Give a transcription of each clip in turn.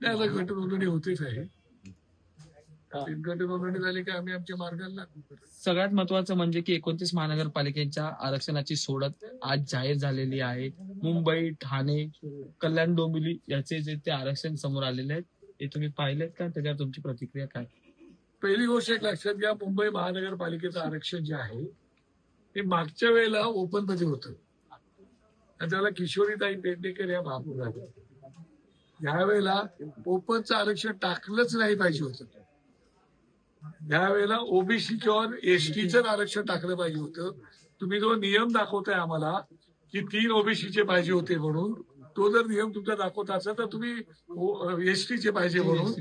नाही, आता गटनोंदणी होतेच आहे. गटनोंदणी झाली की आम्ही आमच्या मार्गाला लागू. सगळ्यात महत्वाचं म्हणजे की 29 महानगरपालिकेच्या आरक्षणाची सोडत आज जाहीर झालेली आहे. मुंबई, ठाणे, कल्याण, डोंबिवली याचे जे ते आरक्षण समोर आलेले आहेत, ते तुम्ही पाहिलेत का? त्याच्यावर तुमची प्रतिक्रिया काय? पहिली गोष्ट एक लक्षात घ्या, मुंबई महानगरपालिकेचं आरक्षण जे आहे ते मागच्या वेळेला ओपन मध्ये होतं आणि त्याला किशोरीताई पेडणेकर या बाबू झाल्या. यावेळेला ओपनचं आरक्षण टाकलंच नाही पाहिजे होतं. यावेळेला ओबीसी किंवा एसटीचं आरक्षण टाकलं पाहिजे होतं. तुम्ही जो नियम दाखवताय आम्हाला की 3 ओबीसीचे पाहिजे होते म्हणून, तो जर नियम तुमचा दाखवत असेल तर तुम्ही एसटीचे पाहिजे म्हणून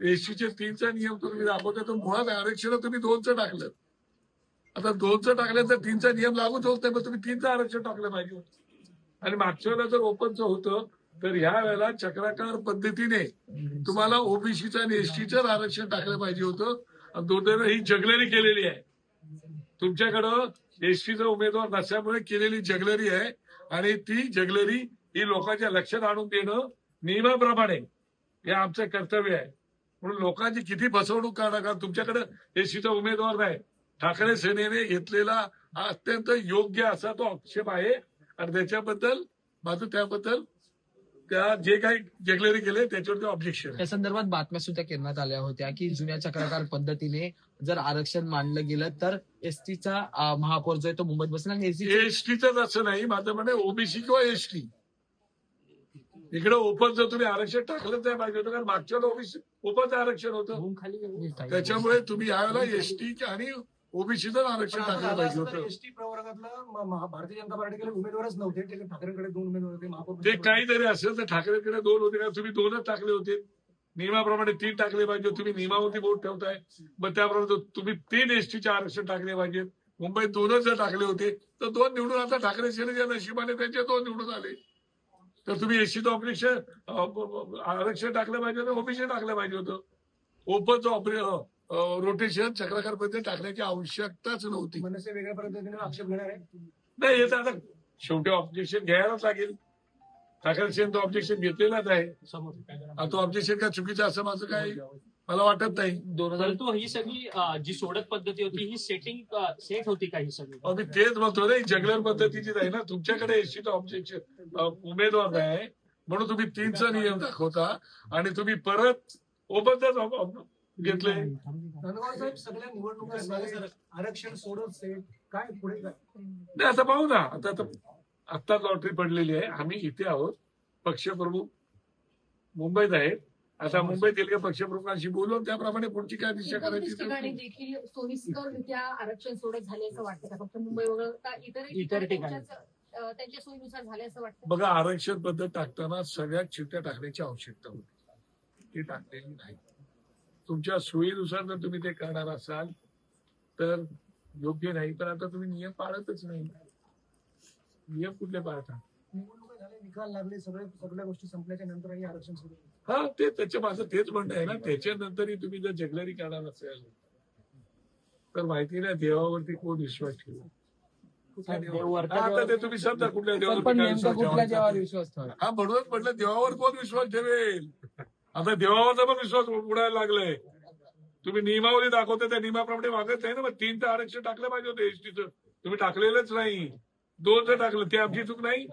एसटीचे 3चा नियम तुम्ही दाखवताय, तर मुळात आरक्षण तुम्ही 2चं टाकलं. आता 2चं टाकलं तर 3चा नियम लागूच होत नाही, पण तुम्ही 3चं आरक्षण टाकलं पाहिजे होतं. आणि मागच्या वेळेला जर ओपनचं होतं तर ह्या वेळेला चक्राकार पद्धतीने तुम्हाला ओबीसीचं आणि एसटीचं आरक्षण टाकलं पाहिजे होतं. आणि दुर्दैव ही जगलरी केलेली आहे. तुमच्याकडं एसटीचा उमेदवार नसल्यामुळे केलेली जगलरी आहे आणि ती जगलरी ही लोकांच्या लक्षात आणून देणं नियमाप्रमाणे हे आमचं कर्तव्य आहे. म्हणून लोकांची किती फसवणूक करणार, कारण तुमच्याकडे एसटीचा उमेदवार नाही. ठाकरे सेनेने घेतलेला हा अत्यंत योग्य असा तो आक्षेप आहे आणि त्याच्याबद्दल माझं त्याबद्दल त्या जे काही जगलेरी केले त्याच्यावरती ऑब्जेक्शन आहे. त्या संदर्भात बातम्या सुद्धा करण्यात आल्या होत्या की जुन्या चक्राकार पद्धतीने जर आरक्षण मानलं गेलं तर एसटीचा महापौर जो आहे तो मुंबईत बसला आणि एसटीच असं नाही, माझं म्हणे ओबीसी किंवा एसटी. इकडे ओपनचं तुम्ही आरक्षण टाकलंच नाही पाहिजे होतं, कारण मागच्या ओबीसी ओपनचं आरक्षण होतं. त्याच्यामुळे तुम्ही यावेळेला एसटी आणि ओबीसीचं आरक्षण टाकलं पाहिजे होतं. एसटी प्रवर्गातलं भारतीय जनता पार्टीकडे उमेदवारच नव्हते, ठाकरेंकडे 2 उमेदवार होते. महापौर ते काहीतरी असेल तर ठाकरेंकडे 2 होते का, तुम्ही 2च टाकले होते. नियमाप्रमाणे 3 टाकले पाहिजे. तुम्ही नियमावरती बोट ठेवताय, मग त्याप्रमाणे तुम्ही 3 एसटीचे आरक्षण टाकले पाहिजे. मुंबईत 2च जर टाकले होते तर 2 निवडून, आता ठाकरे सेनेच्या नशिबाने त्यांचे 2 निवडून आले. तर तुम्ही एसटीचं ऑपरेशन आरक्षण टाकलं पाहिजे होतं, ओबीसी टाकलं पाहिजे होतं. ओपनचं रोटेशन चक्राकार पद्धतीने टाकण्याची आवश्यकताच नव्हती. मनसे वेगळ्या पद्धतीने आक्षेप घेणार आहे. नाही, येतं आता शेवटी ऑब्जेक्शन घ्यायलाच लागेल. ठाकरे सेन तो ऑब्जेक्शन घेतलेलाच आहे. तो ऑब्जेक्शन काय चुकीचं असं माझं काय मला वाटत नाही. परंतु ही सगळी जी सोडत पद्धती होती ही सेट होती का ही सगळी? मी तेच म्हणतो ना, जगलर पद्धतीचीच आहे ना. तुमच्याकडे एसटीचं ऑब्जेक्शन उमेदवार आहे म्हणून तुम्ही 3चा नियम दाखवता आणि तुम्ही परत ओपनचाच घेतलंय. धन्यवाद साहेब. सगळ्या निवडणुका आरक्षण सोडत सेट काय पुढे काय नाही, आता पाहू ना. आता लॉटरी पडलेली आहे. आम्ही इथे आहोत, पक्षप्रमुख मुंबईत आहेत. आता मुंबईत येईल का पक्षप्रमुखांशी बोलून त्याप्रमाणे पुढची काय दिशा करायची. देखील सोयीस्कररित्या आरक्षण सोडत झाले असं वाटतं का? फक्त मुंबई वगळता इतर ठिकाणी त्यांच्या सोयीनुसार झाले असं वाटतं? बघा, आरक्षण पद्धत टाकताना सगळ्यात चिठ्ठ्या टाकण्याची आवश्यकता होती, ती टाकलेली नाही. तुमच्या सोयीनुसार जर तुम्ही ते करणार असाल तर योग्य नाही. पण आता तुम्ही नियम पाळतच नाही. नियम कुठले पाळता? निवडणुका झाल्या, निकाल लागले, सगळ्या गोष्टी संपल्याच्या नंतरही आरक्षण सुरू. हा, ते त्याच्या माझं तेच म्हणणं आहे ना. त्याच्यानंतरही तुम्ही जर जगलरी करणार असेल तर माहिती नाही देवावरती कोण विश्वास ठेवू. आता ते तुम्ही समजा कुठल्या देवावर विश्वास ठेवा. हा, म्हणूनच म्हटलं देवावर कोण विश्वास ठेवेल. आता देवावरचा पण विश्वास उडायला लागलाय. तुम्ही नियमावली दाखवता, त्या नियमाप्रमाणे वागत नाही ना. मग 3चं आरक्षण टाकलं पाहिजे होतं एसटीचं, तुम्ही टाकलेलंच नाही. 2चं टाकलं, ते आमची चूक नाही.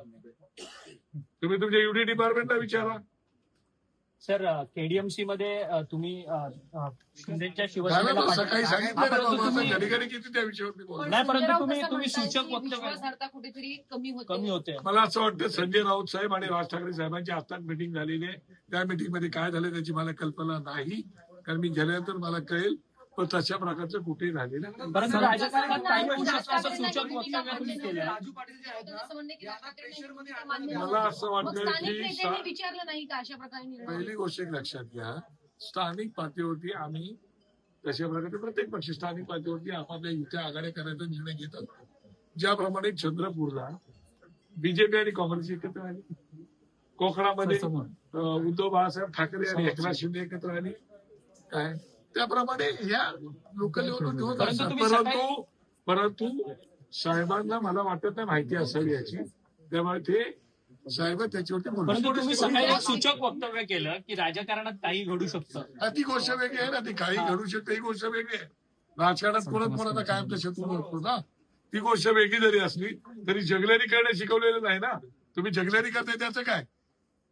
तुम्ही तुमच्या युडी डिपार्टमेंटला विचारा. सर, केडीएमसी मध्ये तुम्ही शिंदेच्या सकाळी सांगितलं घडी किती त्या विषयावर नाही, परंतु तुम्ही सूचक विश्वासार्हता कुठेतरी कमी होते. मला असं वाटतं संजय राऊत साहेब आणि राज ठाकरे साहेबांची आत्ताच मिटिंग झालेली आहे. त्या मिटिंगमध्ये काय झालं त्याची मला कल्पना नाही, कारण मी गेल्यानंतर मला कळेल. पण तशा प्रकारचं कुठेही झालेलं नाही. परंतु राजकारणात काही अंशाचं सूचक वक्तव्य तुम्ही केलं. राजू पाटील जे आहेत ना, मला असं वाटतं की विचारलं नाही का अशा प्रकारे? पहिली गोष्ट एक लक्षात घ्या, स्थानिक पातळीवरती आम्ही तशा प्रकारे प्रत्येक पक्ष स्थानिक पातळीवरती आपापल्या युत्या आघाड्या करायचा निर्णय घेतात. ज्याप्रमाणे चंद्रपूरला बीजेपी आणि काँग्रेस एकत्र आली, कोकणामध्ये उद्धव बाळासाहेब ठाकरे आणि एकनाथ शिंदे एकत्र आली, काय त्याप्रमाणे या लोकल लेवलवर होत असतात. परंतु साहेबांना मला वाटत नाही माहिती असावी याची. त्यामुळे ते साहेब त्याच्यावरती परंतु तुम्ही बोलू सकाळी एक सूचक वक्तव्य केलं की राजकारणात काही घडू शकतं. ती गोष्ट वेगळी आहे ना, ती काही घडू शकते ही गोष्ट वेगळी आहे. राजकारणात कोणाचा कायम शत्रू नसतो ना, ती गोष्ट वेगळी जरी असली तरी जगलेरी करणं शिकवलेलं नाही ना. तुम्ही जगलेरी करताय त्याचं काय,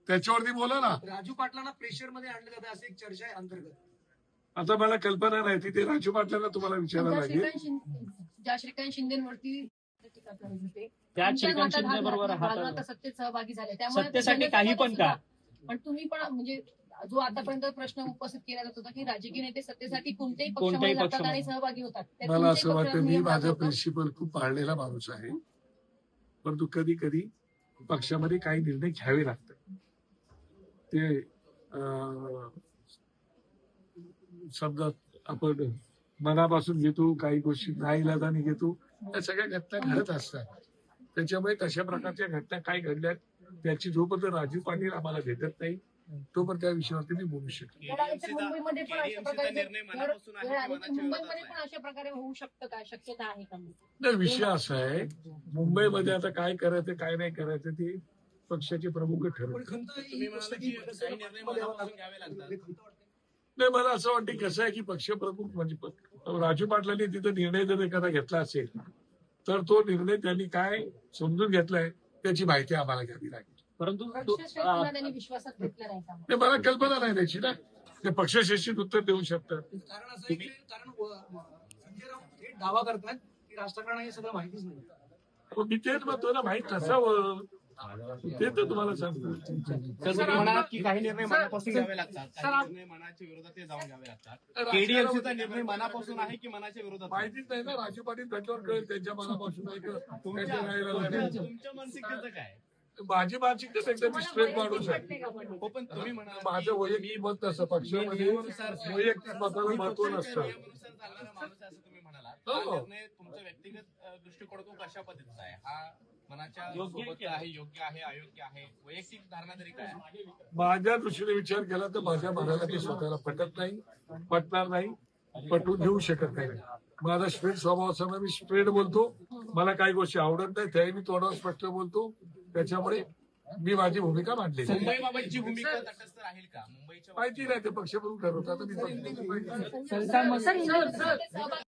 त्याच्यावरती बोला ना. राजू पाटलांना प्रेशर मध्ये आणलं जातं अशी एक चर्चा आहे अंतर्गत. आता मला कल्पना नाही ती ते राजू पाटलांना तुम्हाला विचारायला लागेल. ज्या श्रीकांत शिंदेवरती टीका करत होते, त्या तुमच्या श्रीकांत मतात हात शिंदेबरोबर घातला, हात- राजू आता सत्तेत सहभागी झाले, सत्तेसाठी काही पण का? पण तुम्ही पण म्हणजे जो आतापर्यंत प्रश्न उपस्थित केला जात होता की राजकीय नेते सत्तेसाठी कोणत्याही कोणत्याही पक्षामध्ये जातात पक्षामध्ये. आणि सहभागी होतात, त्यात मला कोणत्याही असं वाटतं पक्षाचा मी नियम माझा लागतो का? प्रिन्सिपल खूप पाळलेला माणूस आहे, परंतु कधी कधी पक्षामध्ये काही निर्णय घ्यावे लागतात. ते समजा आपण मनापासून घेतो, काही गोष्टी नाईलाजाने घेतो, त्या सगळ्या घटना घडत असतात. त्याच्यामुळे तशा प्रकारच्या घटना काय घडल्या त्याची जोपर्यंत राजू पाटील आम्हाला भेटत नाही तोपर्यंत त्या विषयावरती मी बोलू शकतो. वेळ आली तर मुंबईमध्ये पण अशा प्रकारे वेळ आली तर मुंबईमध्ये पण अशा प्रकारे होऊ शकतं का, शक्यता आहे का? नाही, विषय असा आहे, मुंबईमध्ये आता काय करायचं काय नाही करायचं ते पक्षाचे प्रमुख पण ठरवतात. खंत ही गोष्ट की नाही, मला असं वाटतं की कसं आहे की पक्षप्रमुख म्हणजे राजू पाटलांनी तिथं निर्णय जर एखादा घेतला असेल तर तो निर्णय त्यांनी काय समजून घेतलाय त्याची माहिती आम्हाला घ्यावी लागेल. परंतु पक्षश्रेष्ठींना त्यांनी विश्वासात घेतलं नाही का? नाही, मला कल्पना नाही त्याची ना, ते पक्षश्रेष्ठीत उत्तर देऊ शकतात. कारण असं आहे की संजय राऊत थेट दावा करतात की राजकारणाला हे सगळं माहितीच नाही. पण मी तेच म्हणतो ना, माहित नसावं ते तर तुम्हाला सांगतो. तुम्ही म्हणालात की काही निर्णय मनापासून घ्यावे लागतात, काही निर्णय मनाच्या विरोधात ते जाऊन घ्यावे लागतात. केडीएमसीचा निर्णय मनापासून आहे की मनाच्या विरोधात आहे? माहितीच नाही ना, राजू पाटील त्यांच्यावर कळेल त्यांच्या मनापासून आहे का त्यांच्या नाही. तुमच्या मानसिकतेचं काय? माझी मानसिकता एकदम स्ट्रेट माणूस आहे. वाटतंय का पण? हो, पण तुम्ही म्हणाल माझं वैयक्तिक मत नसतं, पक्षामध्ये वैयक्तिक मताला महत्व नसतं. नियमानुसार चालणारा माणूस आहे असं तुम्ही म्हणालात. हो. हा निर्णय तुमच्या व्यक्तिगत दृष्टिकोनातून कशा पद्धतीचा आहे? हा मनाच्या सोबत आहे, योग्य आहे, अयोग्य आहे, वैयक्तिक धारणा तरी काय आहे? माझ्या दृष्टीने विचार केला तर माझ्या मनाला ते स्वतःला पटत नाही, पटणार नाही, पटवून घेऊ शकत नाही. माझा स्ट्रेट स्वभाव असताना मी स्ट्रेट बोलतो. मला काही गोष्टी आवडत नाही त्याही मी तोंडावर स्पष्ट बोलतो. त्याच्यामुळे मी माझी भूमिका मांडली. मुंबईबाबतची भूमिका तटस्थ राहील का? मुंबईच्या माहिती नाही, ते पक्षप्रमुख ठरवतात. मी सर, सहभागी